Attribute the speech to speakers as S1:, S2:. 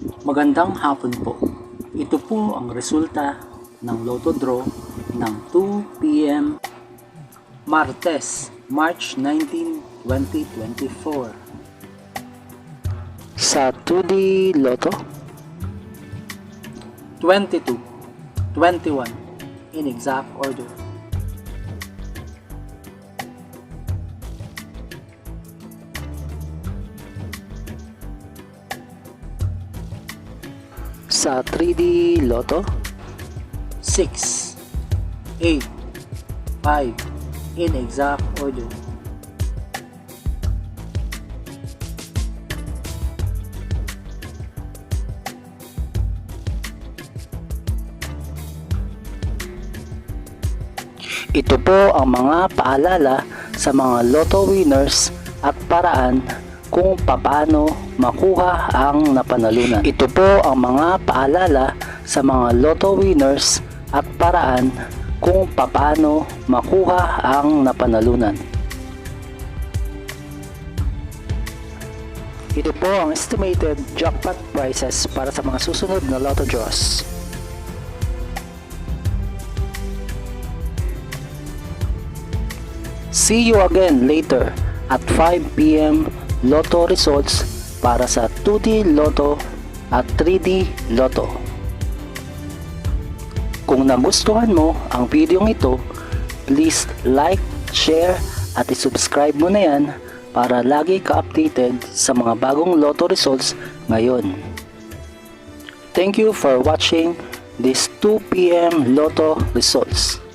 S1: Magandang hapon po. Ito po ang resulta ng Lotto Draw ng 2 p.m. Martes, March 19, 2024.
S2: Sa 2D Lotto,
S1: 22, 21 in exact order.
S2: sa 3D Lotto,
S1: 6, 8, 5 in exact order.
S2: ito po ang mga paalala sa mga Lotto winners at paraan kung paano makuha ang napanalunan. Ito po ang mga paalala sa mga Lotto winners at paraan kung paano makuha ang napanalunan. Ito po ang estimated jackpot prices para sa mga susunod na Lotto draws. See you again later at 5 p.m. Lotto results para sa 2D Lotto at 3D Lotto. Kung nagustuhan mo ang video ito, please like, share at isubscribe mo na yan para lagi ka-updated sa mga bagong Lotto results ngayon. Thank you for watching this 2 p.m. Lotto results.